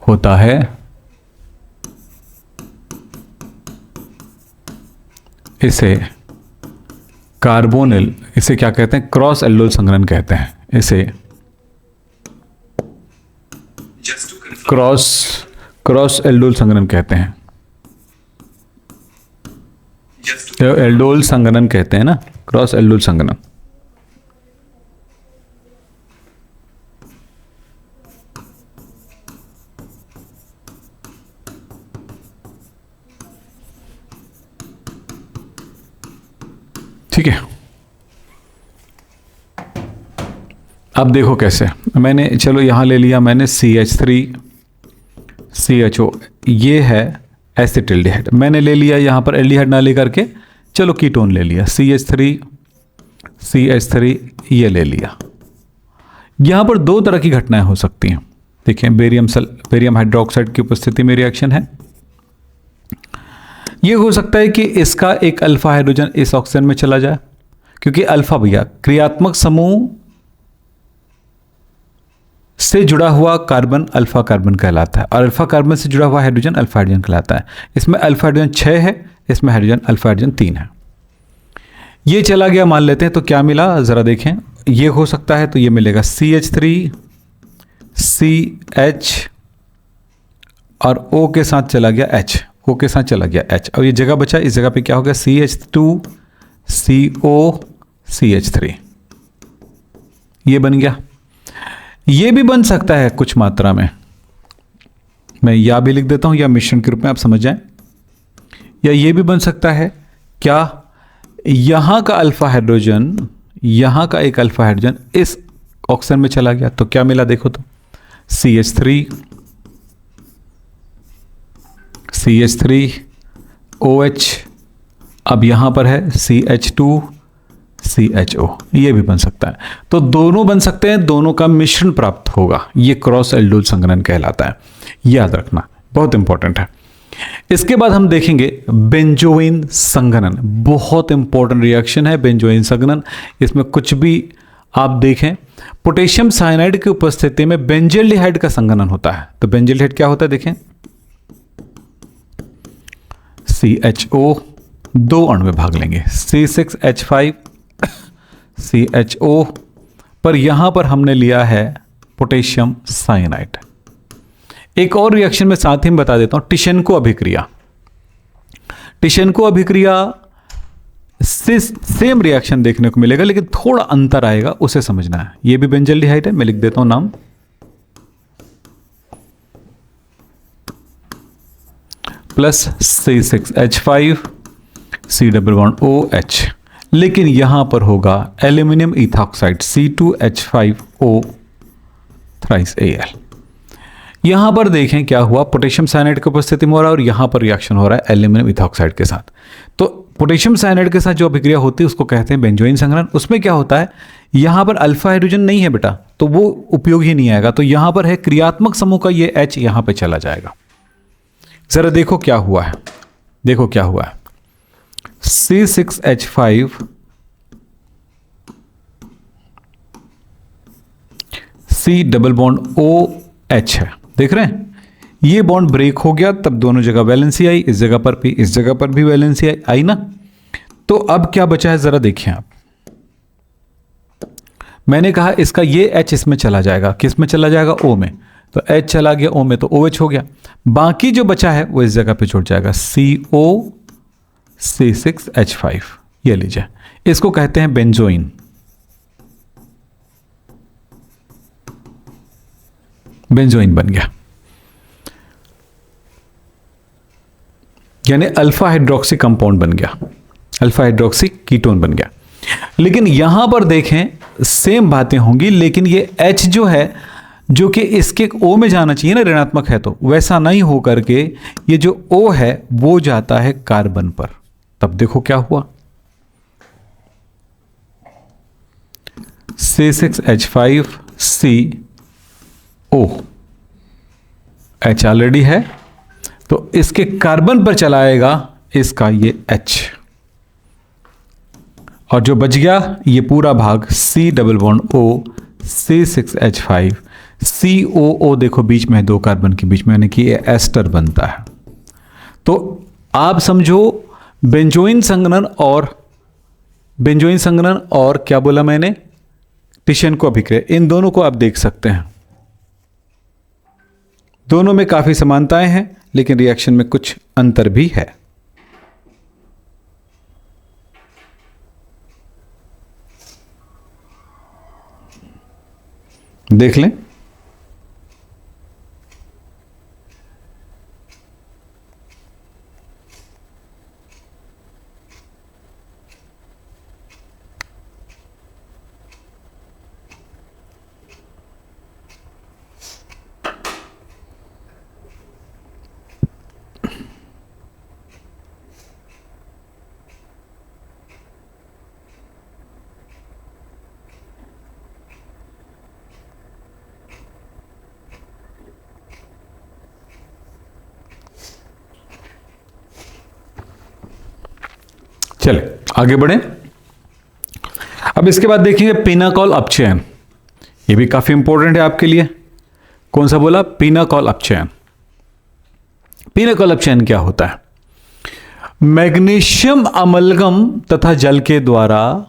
होता है। इसे कार्बोनिल, इसे क्या कहते हैं, क्रॉस एल्डोल संघनन कहते हैं। इसे क्रॉस एल्डोल संघनन कहते हैं। एल्डोल संघनन कहते हैं ना, क्रॉस एल्डोल संघनन। ठीक है, अब देखो कैसे, मैंने चलो यहां ले लिया मैंने CH3CHO, ये है एसिटिल्डिहाइड। मैंने ले लिया यहाँ पर एल्डिहाइड ना लेकर के, चलो कीटोन ले लिया, CH3 ये ले लिया। यहाँ पर दो तरह की घटनाएं हो सकती हैं। देखिए बेरियम हाइड्रोक्साइड की उपस्थिति में रिएक्शन है। ये हो सकता है कि इसका एक अल्फा हाइड्रोजन इस ऑक्सीजन में चला जाए, क्योंकि अल्फा भैया क्रियात्मक समूह से जुड़ा हुआ कार्बन अल्फा कार्बन कहलाता है, और अल्फा कार्बन से जुड़ा हुआ हाइड्रोजन अल्फा हाइड्रोजन कहलाता है। इसमें अल्फा हाइड्रोजन 6 है, इसमें हाइड्रोजन अल्फा हाइड्रोजन 3 है। ये चला गया मान लेते हैं, तो क्या मिला जरा देखें। ये हो सकता है तो ये मिलेगा CH3 CH और O के साथ चला गया H, O के साथ चला गया H, और ये जगह बचा, इस जगह पे क्या हो गया CH2 CO CH3, ये बन गया। ये भी बन सकता है कुछ मात्रा में, मैं या भी लिख देता हूं या मिश्रण के रूप में आप समझ जाएं। या ये भी बन सकता है क्या, यहां का अल्फा हाइड्रोजन, यहां का एक अल्फा हाइड्रोजन इस ऑक्सीजन में चला गया, तो क्या मिला देखो तो CH3 OH, अब यहां पर है CH2 CHO, ये भी बन सकता है। तो दोनों बन सकते हैं, दोनों का मिश्रण प्राप्त होगा, ये क्रॉस एल्डोल संघनन कहलाता है, याद रखना, बहुत इंपॉर्टेंट है। इसके बाद हम देखेंगे बेंजोइन संघनन। बहुत इंपॉर्टेंट रिएक्शन है बेंजोइन संघनन। इसमें कुछ भी आप देखें, पोटेशियम साइनाइड की उपस्थिति में बेंजल्डिहाइड का संघनन होता है। तो बेंजल्डिहाइड क्या होता है देखें, CHO, दो अणु में भाग लेंगे, C6H5 CHO, पर यहां पर हमने लिया है पोटेशियम साइनाइड। एक और रिएक्शन में साथ ही में बता देता हूं, टिशेन्को अभिक्रिया। टिशेन्को अभिक्रिया से सेम रिएक्शन देखने को मिलेगा, लेकिन थोड़ा अंतर आएगा, उसे समझना है। यह भी बेंजल्डिहाइड है, मैं लिख देता हूं नाम, प्लस C6H5 C∞OH, लेकिन यहां पर होगा aluminium ethoxide C2H5O thrice Al। यहां पर देखें क्या हुआ, पोटेशियम साइनाइड की उपस्थिति में हो रहा है और यहां पर रिएक्शन हो रहा है एल्यूमिनियम इथॉक्साइड के साथ। तो पोटेशियम साइनाइड के साथ जो अभिक्रिया होती है उसको कहते हैं बेंजोइन संघनन। उसमें क्या होता है, यहां पर अल्फा हाइड्रोजन नहीं है बेटा, तो वो उपयोग ही नहीं आएगा। तो यहां पर है क्रियात्मक समूह का ये H यहां पर चला जाएगा। जरा देखो क्या हुआ है, देखो क्या हुआ है, C6H5 C∞OH है, देख रहे हैं, ये बॉन्ड ब्रेक हो गया, तब दोनों जगह वैलेंसी आई, इस जगह पर भी, इस जगह पर भी वैलेंसी आई ना। तो अब क्या बचा है जरा देखिए आप, मैंने कहा इसका ये H इसमें चला जाएगा, किस में चला जाएगा, O में, तो H चला गया O में, तो OH हो गया। बाकी जो बचा है वो इस जगह पे जुड़ जाएगा, CO C6H5, ये लीजिए, इसको कहते हैं बेंजोइन। बेंजोइन बन गया, यानी अल्फा हाइड्रोक्सी कंपाउंड बन गया, अल्फा हाइड्रोक्सी कीटोन बन गया। लेकिन यहां पर देखें सेम बातें होंगी, लेकिन ये H जो है, जो कि इसके O में जाना चाहिए ना, ऋणात्मक है, तो वैसा नहीं हो करके ये जो O है वो जाता है कार्बन पर। तब देखो क्या हुआ, C6H5 CO, H ऑलरेडी है, तो इसके कार्बन पर चलाएगा इसका ये H, और जो बच गया ये पूरा भाग C∞O C6H5 COO, देखो बीच में दो कार्बन के बीच में, यानी कि ये एस्टर बनता है। तो आप समझो बेंजोइन संघनन और क्या बोला मैंने, टिशेन्को अभिक्रिया, इन दोनों को आप देख सकते हैं, दोनों में काफी समानताएं हैं, लेकिन रिएक्शन में कुछ अंतर भी है। देख लें, चले आगे बढ़े। अब इसके बाद देखेंगे पिनाकोल अपचयन। ये भी काफी इंपॉर्टेंट है आपके लिए। कौन सा बोला? पिनाकोल अपचयन। पिनाकोल अपचयन क्या होता है? मैग्नीशियम अमलगम तथा जल के द्वारा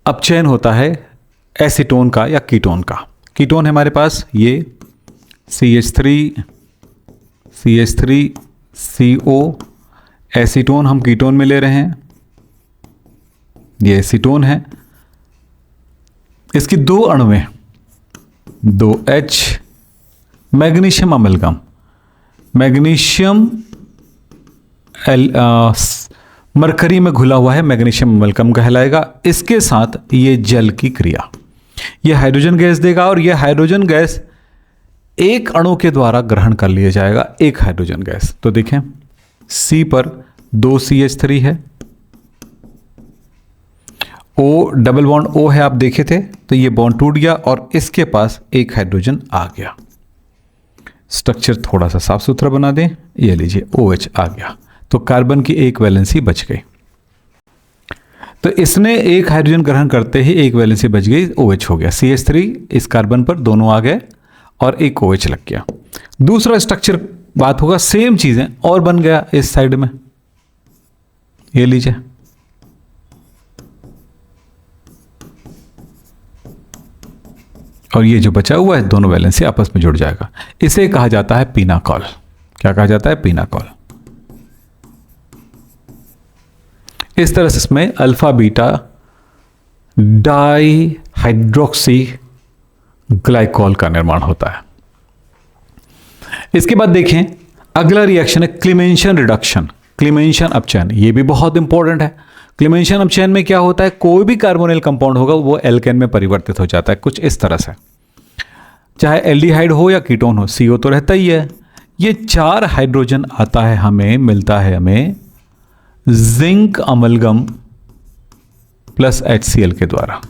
अपचयन होता है एसीटोन का या कीटोन का। कीटोन है हमारे पास ये CH3CO। एसीटोन हम कीटोन में ले रहे हैं, ये एसीटोन है। इसकी दो अणु हैं, 2H। Magnesium amalgam, magnesium mercury में घुला हुआ है, मैग्नीशियम अमलगम कहलाएगा। इसके साथ ये जल की क्रिया, ये हाइड्रोजन गैस देगा और ये हाइड्रोजन गैस एक अणु के द्वारा ग्रहण कर लिया जाएगा, एक हाइड्रोजन गैस। तो देखें C पर 2 CH3 है, O डबल बॉन्ड O है, आप देखे थे, तो ये बॉन्ड टूट गया और इसके पास एक हाइड्रोजन आ गया। स्ट्रक्चर थोड़ा सा साफ सुथरा बना दें, ये लीजिए OH आ गया, तो कार्बन की एक वैलेंसी बच गई। तो इसने एक हाइड्रोजन ग्रहण करते ही एक वैलेंसी बच गई, OH हो गया। CH3 इस कार्बन पर दोनों आ गए और एक OH लग गया। दूसरा स्ट्रक्चर बात होगा, सेम चीजें और बन गया इस साइड में, ये लीजिए। और ये जो बचा हुआ है दोनों वैलेंसी आपस में जुड़ जाएगा। इसे कहा जाता है पिनाकोल। क्या कहा जाता है? पिनाकोल। इस तरह से इसमें alpha beta di hydroxy glycol का निर्माण होता है। इसके बाद देखें अगला रिएक्शन है क्लीमेंशन रिडक्शन, क्लीमेंशन अपचयन। ये भी बहुत इंपॉर्टेंट है। क्लीमेंशन अपचयन में क्या होता है? कोई भी कार्बोनिल कंपाउंड होगा वो एल्केन में परिवर्तित हो जाता है, कुछ इस तरह से। चाहे एल्डिहाइड हो या कीटोन हो, CO तो रहता ही है। ये 4 हाइड्रोजन आता है, हमें मिलता है हमें जिंक अमलगम प्लस HCl के द्वारा।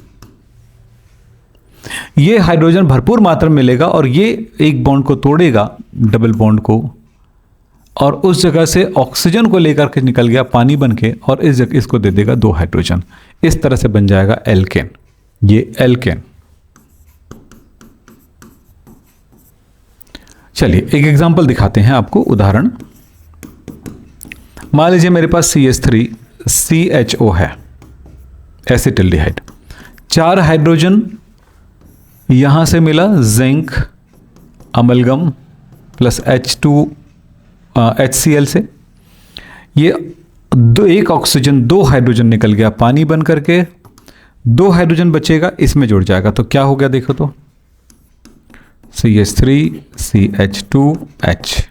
ये हाइड्रोजन भरपूर मात्रा में मिलेगा और ये एक बॉन्ड को तोड़ेगा, डबल बॉन्ड को, और उस जगह से ऑक्सीजन को लेकर के निकल गया पानी बन के, और इस जगह इसको दे देगा 2 हाइड्रोजन। इस तरह से बन जाएगा एल्केन। ये एल्केन। चलिए एक एग्जांपल दिखाते हैं आपको, उदाहरण। मान लीजिए मेरे पास CH3CHO है, एसिटिल्डिहाइड। 4 हाइड्रोजन यहां से मिला, जिंक अमलगम प्लस HCl से। ये एक ऑक्सीजन 2 हाइड्रोजन निकल गया पानी बन करके, 2 हाइड्रोजन बचेगा, इसमें जुड़ जाएगा। तो क्या हो गया देखो तो, CH3CH2H,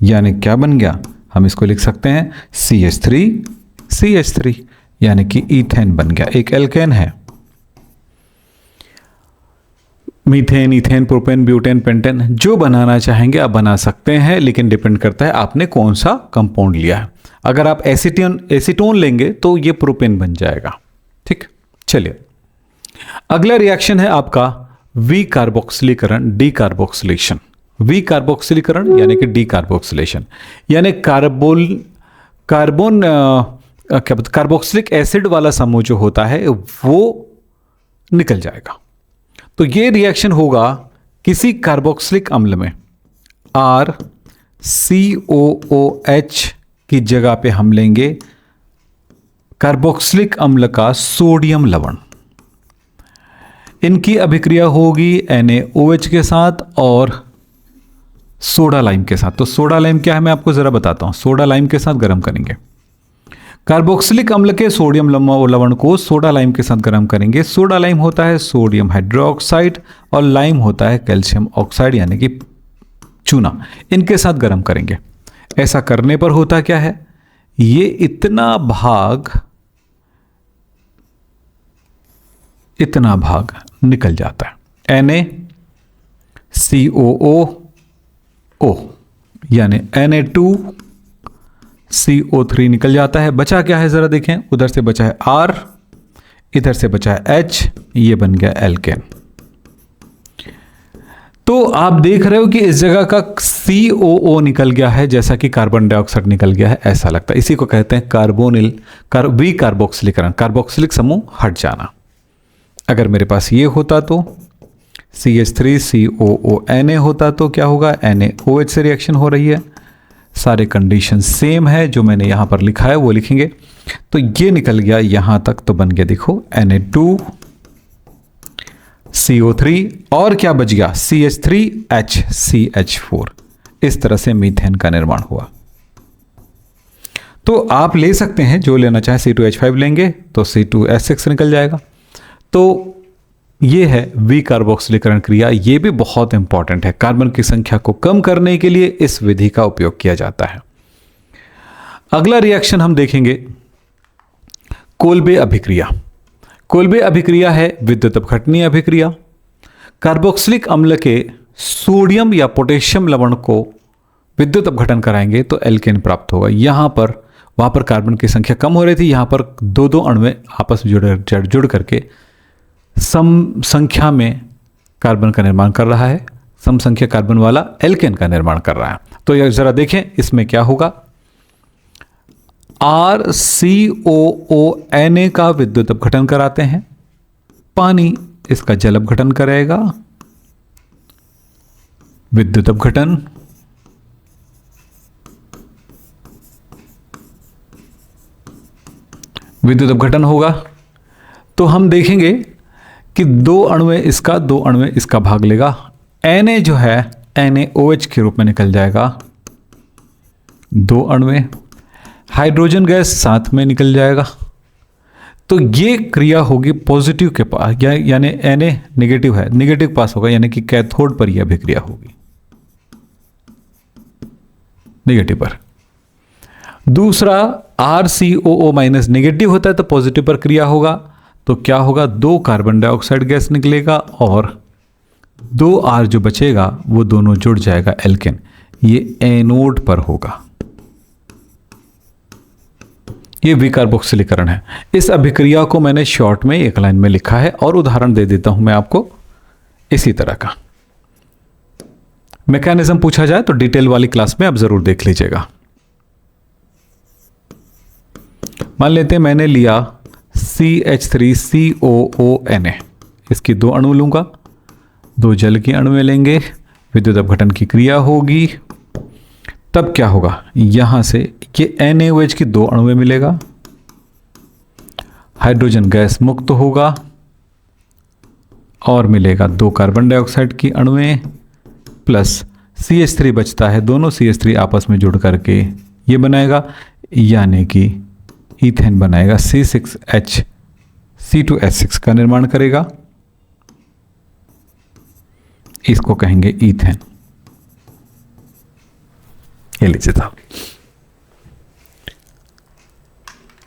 यानी क्या बन गया? हम इसको लिख सकते हैं CH3CH3, यानी कि ईथेन बन गया, एक एल्केन है। Methane, ethane, propane, butane, pentane, जो बनाना चाहेंगे आप बना सकते हैं, लेकिन डिपेंड करता है आपने कौन सा कंपाउंड लिया है। अगर आप एसीटोन लेंगे तो ये प्रोपेन बन जाएगा। ठीक, चलिए अगला रिएक्शन है आपका विकार्बोक्सिलीकरण, डीकार्बोक्सिलेशन। विकार्बोक्सिलीकरण यानी कि डीकार्बोक्सिलेशन, यानी कार्बोक्सिलिक एसिड वाला समूह जो होता है वो निकल जाएगा। तो ये रिएक्शन होगा किसी कार्बोक्सिलिक अम्ल में, RCOOH की जगह पे हम लेंगे कार्बोक्सिलिक अम्ल का सोडियम लवण। इनकी अभिक्रिया होगी NaOH के साथ और सोडा लाइम के साथ। तो सोडा लाइम क्या है मैं आपको जरा बताता हूं। सोडा लाइम के साथ गर्म करेंगे, कार्बोक्सिलिक अम्ल के सोडियम लवण को सोडा लाइम के साथ गर्म करेंगे। सोडा लाइम होता है सोडियम हाइड्रोक्साइड और लाइम होता है कैल्शियम ऑक्साइड यानी कि चूना। इनके साथ गर्म करेंगे। ऐसा करने पर होता क्या है, ये इतना भाग निकल जाता है, NaCOO यानी Na2CO3 निकल जाता है। बचा क्या है जरा देखें, उधर से बचा है R, इधर से बचा है H, ये बन गया एल्केन। तो आप देख रहे हो कि इस जगह का COO निकल गया है, जैसा कि कार्बन डाइऑक्साइड निकल गया है, ऐसा लगता है। इसी को कहते हैं वी कार्बोक्सिलीकरण, कार्बोक्सिलिक समूह हट जाना। अगर मेरे पास ये होता तो CH3COO Na होता तो क्या होगा, NaOH से रिएक्शन हो रही है, सारे कंडीशन सेम है, जो मैंने यहाँ पर लिखा है वो लिखेंगे। तो ये निकल गया यहाँ तक, तो बन गया देखो Na2CO3 और क्या बच गया CH3HCH4। इस तरह से मीथेन का निर्माण हुआ। तो आप ले सकते हैं, जो लेना चाहे C2H5 लेंगे तो C2H6 निकल जाएगा। तो ये है वी कार्बोक्सिलीकरण क्रिया, ये भी बहुत इंपॉर्टेंट है। कार्बन की संख्या को कम करने के लिए इस विधि का उपयोग किया जाता है। अगला रिएक्शन हम देखेंगे कोल्बे अभिक्रिया। कोल्बे अभिक्रिया है विद्युत अपघटनीय अभिक्रिया। कार्बोक्सिलिक अम्ल के सोडियम या पोटेशियम लवण को विद्युत अपघटन कराएंगे तो एल्केन प्राप्त होगा। वहां पर कार्बन की संख्या कम हो रही थी, यहां पर दो अणु आपस में जुड़ करके सम संख्या में कार्बन का निर्माण कर रहा है, सम संख्या कार्बन वाला एल्केन का निर्माण कर रहा है। तो यह जरा देखें इसमें क्या होगा। RCOONA का विद्युत अपघटन कराते हैं, पानी इसका जल अपघटन करेगा, विद्युत अपघटन, विद्युत अपघटन होगा तो हम देखेंगे कि दो अणु इसका भाग लेगा। Na जो है NaOH के रूप में निकल जाएगा, दो अणु, हाइड्रोजन गैस साथ में निकल जाएगा। तो ये क्रिया होगी पॉजिटिव के पास, यानी Na नेगेटिव है, नेगेटिव पास होगा, यानी कि कैथोड पर यह अभिक्रिया होगी, नेगेटिव पर। दूसरा RCOO माइनस नेगेटिव होता है तो पॉजिटिव पर क्रिया होगा। तो क्या होगा, दो कार्बन डाइऑक्साइड गैस निकलेगा और दो R जो बचेगा वो दोनों जुड़ जाएगा एल्केन, ये एनोड पर होगा। ये विकार्बोक्सिलीकरण है। इस अभिक्रिया को मैंने शॉर्ट में एक लाइन में लिखा है और उदाहरण दे देता हूं मैं आपको इसी तरह का। मैकेनिज्म पूछा जाए तो डिटेल वाली क्लास में आप जरूर देख लीजिएगा। मान लेते हैं मैंने लिया CH3COONA, इसकी दो अणु लूंगा, दो जल की अणु लेंगे, विद्युत अपघटन की क्रिया होगी, तब क्या होगा, यहां से ये NaOH की दो अणु मिलेगा, हाइड्रोजन गैस मुक्त होगा और मिलेगा दो कार्बन डाइऑक्साइड की अणु प्लस CH3 बचता है, दोनों CH3 आपस में जुड़ करके ये बनाएगा, यानी कि ईथेन बनाएगा, C2H6 का निर्माण करेगा, इसको कहेंगे ईथेन। ये लीजिए साहब,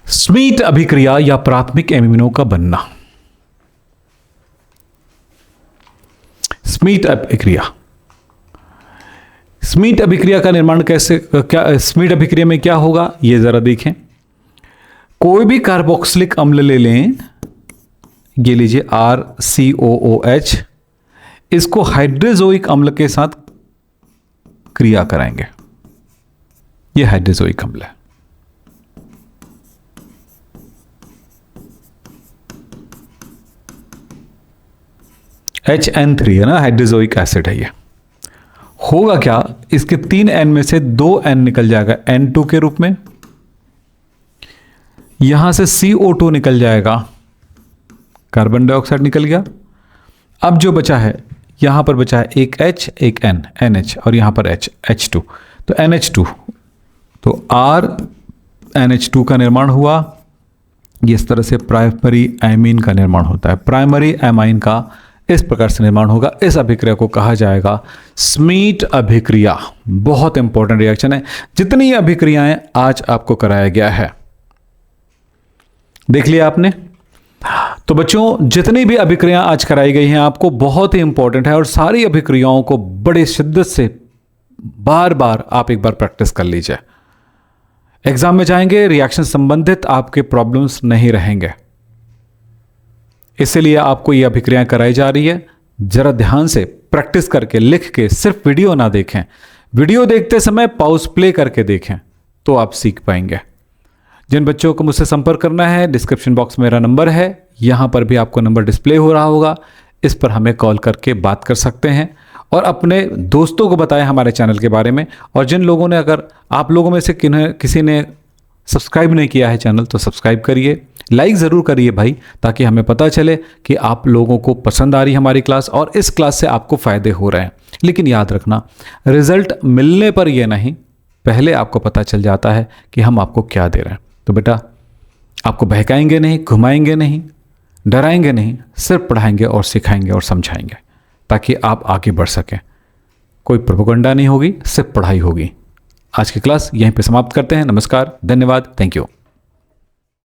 स्मीट अभिक्रिया या प्राथमिक एमिनो का बनना। स्मीट अभिक्रिया का निर्माण कैसे, स्मीट अभिक्रिया में क्या होगा ये जरा देखें। कोई भी कार्बोक्सिलिक अम्ल ले लें, ये लीजिए RCOOH, इसको हाइड्रोजोइक अम्ल के साथ क्रिया कराएंगे, ये हाइड्रोजोइक अम्ल है। HN3 है ना, हाइड्रोजोइक एसिड है। ये होगा क्या, इसके 3 N में से 2 N निकल जाएगा N2 के रूप में, यहां से CO2 निकल जाएगा, कार्बन डाइऑक्साइड निकल गया। अब जो बचा है, यहां पर बचा है एक H एक N, NH, और यहां पर H2, तो NH2, तो R NH2 का निर्माण हुआ। इस तरह से प्राइमरी एमीन का निर्माण होता है, प्राइमरी एमाइन का इस प्रकार से निर्माण होगा। इस अभिक्रिया को कहा जाएगा स्मीट अभिक्रिया। बहुत इंपॉर्टेंट रिएक्शन है। जितनी अभिक्रियाएं आज आपको कराया गया है, देख लिया आपने। तो बच्चों, जितनी भी अभिक्रियाएं आज कराई गई हैं आपको, बहुत ही इंपॉर्टेंट है और सारी अभिक्रियाओं को बड़े शिद्दत से बार बार आप एक बार प्रैक्टिस कर लीजिए। एग्जाम में जाएंगे, रिएक्शन संबंधित आपके प्रॉब्लम्स नहीं रहेंगे, इसलिए आपको ये अभिक्रियाएं कराई जा रही है। जरा ध्यान से प्रैक्टिस करके, लिख के, सिर्फ वीडियो ना देखें, वीडियो देखते समय पॉज प्ले करके देखें तो आप सीख पाएंगे। जिन बच्चों को मुझसे संपर्क करना है, डिस्क्रिप्शन बॉक्स में मेरा नंबर है, यहाँ पर भी आपको नंबर डिस्प्ले हो रहा होगा, इस पर हमें कॉल करके बात कर सकते हैं और अपने दोस्तों को बताएं हमारे चैनल के बारे में। और जिन लोगों ने, अगर आप लोगों में से किसी ने सब्सक्राइब नहीं किया है चैनल, तो सब्सक्राइब करिए, लाइक ज़रूर करिए भाई, ताकि हमें पता चले कि आप लोगों को पसंद आ रही है हमारी क्लास और इस क्लास से आपको फ़ायदे हो रहे हैं। लेकिन याद रखना, रिज़ल्ट मिलने पर यह नहीं, पहले आपको पता चल जाता है कि हम आपको क्या दे रहे हैं। तो बेटा, आपको बहकाएंगे नहीं, घुमाएंगे नहीं, डराएंगे नहीं, सिर्फ पढ़ाएंगे और सिखाएंगे और समझाएंगे ताकि आप आगे बढ़ सकें। कोई प्रोपेगेंडा नहीं होगी, सिर्फ पढ़ाई होगी। आज की क्लास यहीं पे समाप्त करते हैं। नमस्कार, धन्यवाद, थैंक यू।